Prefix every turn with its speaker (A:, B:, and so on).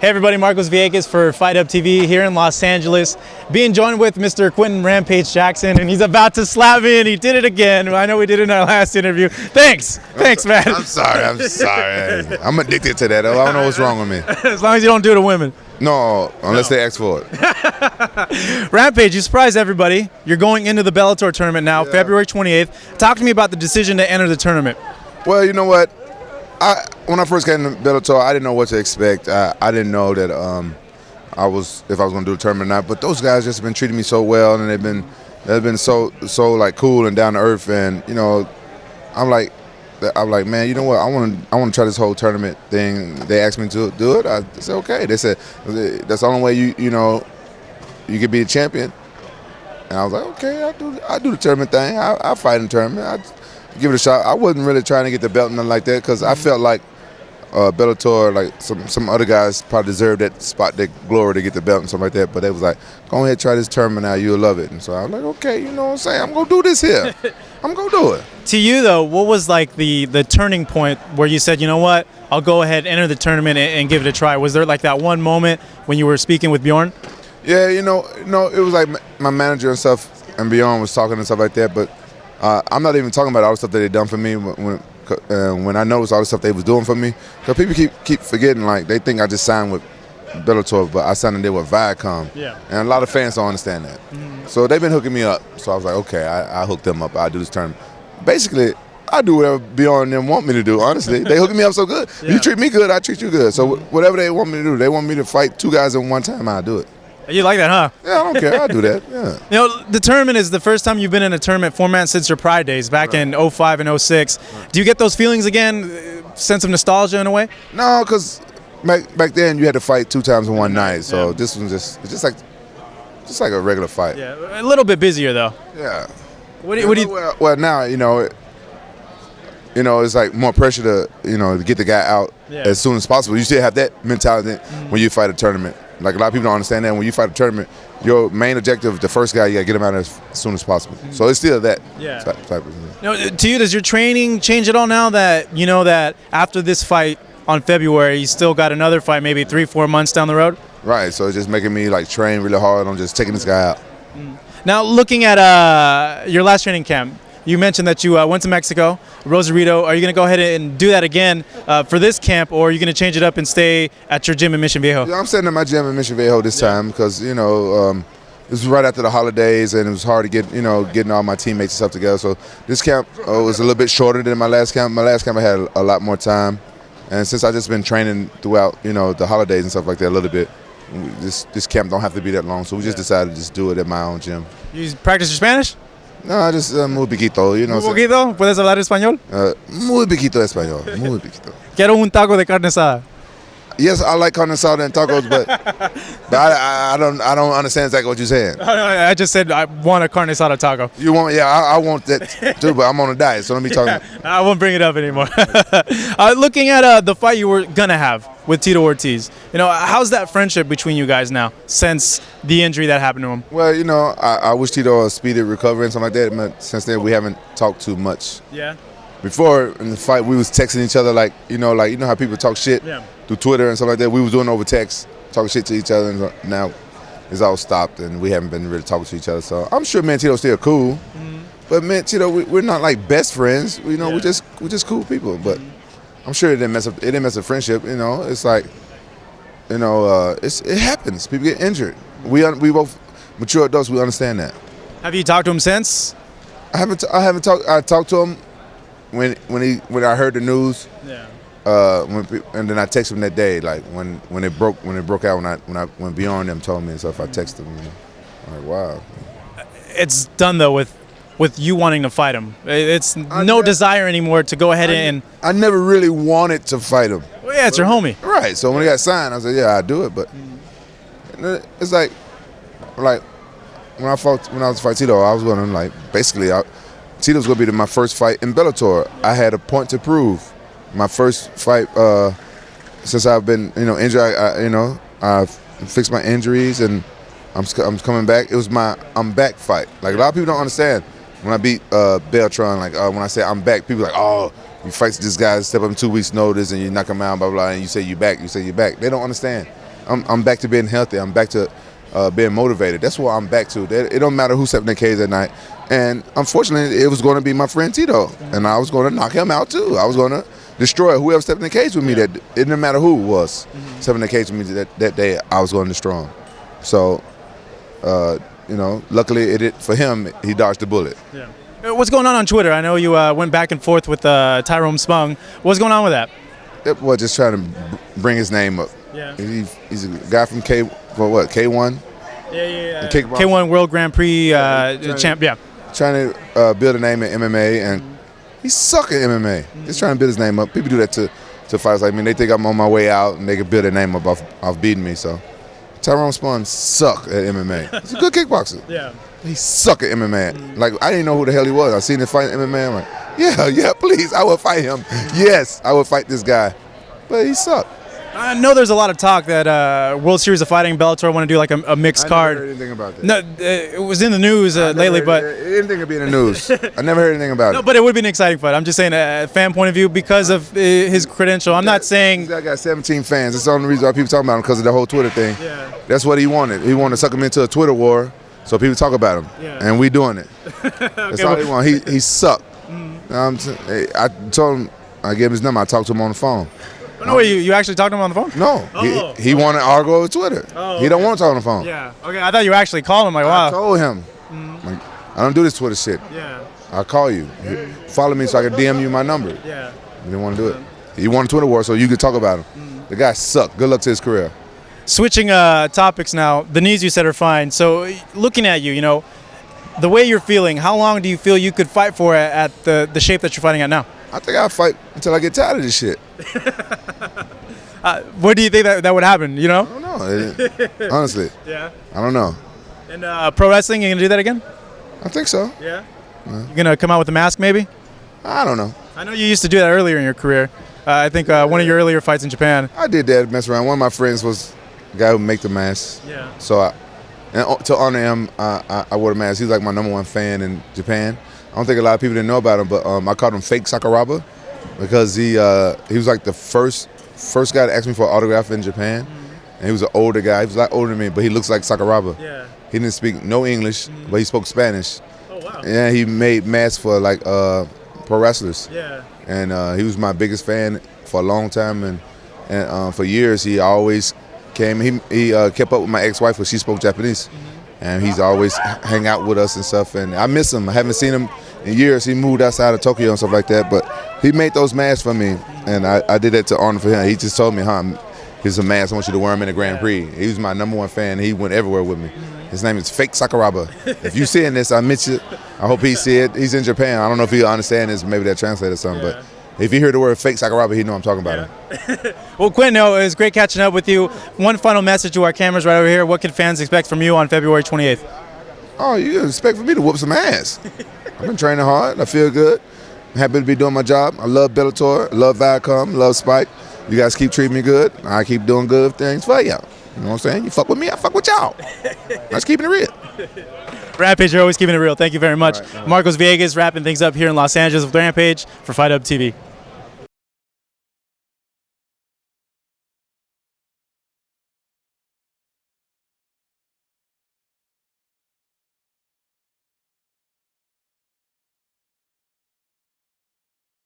A: Hey everybody, Marcos Villegas for Fight Up TV here in Los Angeles. Being joined with Mr. Quinton Rampage Jackson, and he's about to slap me, and he did it again. I know we did it in our last interview. Thanks, man.
B: I'm sorry. I'm addicted to that. I don't know what's wrong with me.
A: As long as you don't do it to women.
B: No, unless they ask for it.
A: Rampage, you surprised everybody. You're going into the Bellator tournament now, February 28th. Talk to me about the decision to enter the tournament.
B: Well, you know what? When I first came to Bellator, I didn't know what to expect. I didn't know that if I was going to do a tournament or not. But those guys just been treating me so well, and they've been so like cool and down to earth. And you know, I'm like, man, you know what? I want to try this whole tournament thing. They asked me to do it. I said okay. They said that's the only way you could be a champion. And I was like, okay, I do the tournament thing. I fight in the tournament. Give it a shot. I wasn't really trying to get the belt and nothing like that because I felt like Bellator, like some other guys probably deserved that spot, that glory to get the belt and something like that. But they was like, go ahead, try this tournament now. You'll love it. And so I was like, okay, you know what I'm saying? I'm going to do this here. I'm going to do it.
A: To you, though, what was like the turning point where you said, you know what, I'll go ahead, enter the tournament and give it a try? Was there like that one moment when you were speaking with Bjorn?
B: Yeah, it was like my manager and stuff, and Bjorn was talking and stuff like that. But I'm not even talking about all the stuff that they done for me when I noticed all the stuff they was doing for me. Because people keep forgetting, like they think I just signed with Bellator, but I signed in there with Viacom. Yeah. And a lot of fans don't understand that. Mm-hmm. So they've been hooking me up. So I was like, okay, I hooked them up. I do this tournament. Basically, I do whatever Bjorn and them want me to do, honestly. They hooking me up so good. Yeah. You treat me good, I treat you good. So whatever they want me to do, they want me to fight two guys in one time, I'll do it.
A: You like that, huh?
B: Yeah, I don't care. I'll do that. Yeah.
A: You know, the tournament is the first time you've been in a tournament format since your Pride days back in 05 and 06. Right. Do you get those feelings again? Sense of nostalgia in a way?
B: No, because back then you had to fight 2 times in one night. So this was just like a regular fight.
A: Yeah, a little bit busier though.
B: Yeah.
A: What do you?
B: Well, now it's like more pressure to get the guy out as soon as possible. You still have that mentality when you fight a tournament. Like a lot of people don't understand that when you fight a tournament, your main objective, the first guy, you got to get him out as soon as possible. So it's still that type of thing.
A: To you, does your training change at all now that you know that after this fight on February, you still got another fight maybe 3-4 months down the road?
B: Right. So it's just making me like train really hard on just taking this guy out.
A: Now, looking at your last training camp, you mentioned that you went to Mexico, Rosarito. Are you going to go ahead and do that again for this camp, or are you going to change it up and stay at your gym in Mission Viejo?
B: Yeah, I'm staying at my gym in Mission Viejo this time because, this was right after the holidays, and it was hard to getting all my teammates and stuff together. So this camp was a little bit shorter than my last camp. My last camp I had a lot more time. And since I've just been training throughout, the holidays and stuff like that a little bit, this camp don't have to be that long. So we just decided to just do it at my own gym.
A: You practice your Spanish?
B: No, just muy poquito,
A: ¿Muy poquito? ¿Puedes hablar español?
B: Muy poquito español, muy poquito.
A: Quiero un taco de carne asada.
B: Yes, I like carne asada and tacos, but I don't understand exactly what you're saying.
A: I just said I want a carne asada taco.
B: You want? Yeah, I want that too, but I'm on a diet, so don't be talking.
A: I won't bring it up anymore. Looking at the fight you were gonna have with Tito Ortiz, how's that friendship between you guys now since the injury that happened to him?
B: Well, I wish Tito a speedy recovery and something like that, but since then we haven't talked too much.
A: Yeah.
B: Before in the fight, we was texting each other like how people talk shit through Twitter and stuff like that. We was doing over text, talking shit to each other, and now it's all stopped, and we haven't been really talking to each other. So I'm sure me and Tito's still cool, but me and Tito, we're not like best friends. We're just cool people. But I'm sure it didn't mess up friendship. It's like, it happens. People get injured. We both mature adults. We understand that.
A: Have you talked to him since?
B: I haven't talked. I talked to him when I heard the news. Yeah. And then I texted him that day, like when it broke out, when Bjorn them told me and stuff. I texted him. I'm like, wow.
A: It's done though with you wanting to fight him. It's no desire anymore to go ahead and. I
B: never really wanted to fight him.
A: Well, yeah, it's your homie.
B: Right. So when he got signed, I said, yeah, I'd do it. But it's like when I was fighting Tito, I was going to basically. Tito's going to be my first fight in Bellator. I had a point to prove. My first fight since I've been, injured. I fixed my injuries and I'm coming back. It was my I'm back fight. Like a lot of people don't understand when I beat Beltran. Like when I say I'm back, people are like, oh, you fight this guy, step up in 2 weeks' notice, and you knock him out, blah blah, and you say you back. They don't understand. I'm back to being healthy. I'm back to being motivated. That's what I'm back to. It don't matter who's stepping in the cage at night. And unfortunately, it was going to be my friend Tito, and I was going to knock him out too. I was going to destroy whoever stepped in the cage with me. That it didn't matter who it was stepping in the cage with me that day. I was going to destroy him. So, luckily for him, he dodged the bullet.
A: Yeah. What's going on Twitter? I know you went back and forth with Tyrone Spong. What's going on with that?
B: That boy just trying to bring his name up.
A: Yeah.
B: He's a guy from K1?
A: Yeah. K1 World Grand Prix champ. Yeah.
B: Trying to build a name in MMA, and he suck at MMA. He's trying to build his name up. People do that to fighters like me. They think I'm on my way out, and they can build a name up off beating me. So Tyrone Spong suck at MMA. He's a good kickboxer.
A: Yeah.
B: He suck at MMA. Like, I didn't know who the hell he was. I seen him fight in MMA. I'm like, yeah, please, I will fight him. Yes, I will fight this guy. But he sucked.
A: I know there's a lot of talk that World Series of Fighting Bellator want to do like a mixed card.
B: I never heard anything about that.
A: No, it was in the news lately, but
B: anything could be in the news. I never heard anything about it.
A: No, but it would be an exciting fight. I'm just saying, a fan point of view, because of his credential. I'm not saying
B: this guy got 17 fans. That's the only reason why people talking about him, because of the whole Twitter thing.
A: Yeah.
B: That's what he wanted. He wanted to suck him into a Twitter war, so people talk about him.
A: Yeah.
B: And we doing it. That's all he wanted. He sucked. I told him, I gave him his number. I talked to him on the phone.
A: No way, you actually talked to him on the phone?
B: No, he wanted to argue over Twitter. He don't want to talk on the phone.
A: Yeah. Okay, I thought you actually called him. Like, wow.
B: I told him, like, I don't do this Twitter shit.
A: Yeah.
B: I'll call you. Follow me so I can DM you my number.
A: Yeah.
B: He didn't want to do it. He wanted a Twitter war so you could talk about him. The guy sucked. Good luck to his career.
A: Switching topics now, the knees you said are fine. So looking at you, the way you're feeling, how long do you feel you could fight for at the shape that you're fighting at now?
B: I think I'll fight until I get tired of this shit.
A: What do you think that would happen,
B: I don't know. Honestly.
A: Yeah.
B: I don't know.
A: And pro wrestling, you going to do that again?
B: I think so.
A: Yeah. You going to come out with a mask maybe?
B: I don't know.
A: I know you used to do that earlier in your career. I think one of your earlier fights in Japan.
B: I did that, mess around. One of my friends was the guy who make the mask.
A: Yeah.
B: So to honor him, I wore the mask. He's like my #1 fan in Japan. I don't think a lot of people didn't know about him, but I called him Fake Sakuraba because he was like the first guy to ask me for an autograph in Japan. And he was an older guy. He was a lot older than me, but he looks like Sakuraba.
A: Yeah.
B: He didn't speak no English, but he spoke Spanish.
A: Oh, wow.
B: And he made masks for like pro wrestlers.
A: Yeah.
B: And he was my biggest fan for a long time, and for years he always came. He kept up with my ex-wife because she spoke Japanese, and he's always hang out with us and stuff. And I miss him. I haven't seen him in years. He moved outside of Tokyo and stuff like that, but he made those masks for me, and I did that to honor for him. He just told me, here's a mask. I want you to wear him in the Grand Prix. He was my #1 fan. He went everywhere with me. His name is Fake Sakuraba. If you seeing this, I miss you. I hope he see it. He's in Japan. I don't know if he'll understand this. Maybe that translated or something, but if you hear the word Fake Sakuraba, he know I'm talking about him.
A: Well, Quinton, it was great catching up with you. One final message to our cameras right over here. What can fans expect from you on February 28th?
B: Oh, you expect for me to whoop some ass. I've been training hard. I feel good. I'm happy to be doing my job. I love Bellator, love Viacom, love Spike. You guys keep treating me good. I keep doing good things for y'all. You know what I'm saying? You fuck with me, I fuck with y'all. Let's keep it real.
A: Rampage, you're always keeping it real. Thank you very much.
B: All right.
A: Marcos Villegas wrapping things up here in Los Angeles with Rampage for Fight Up TV.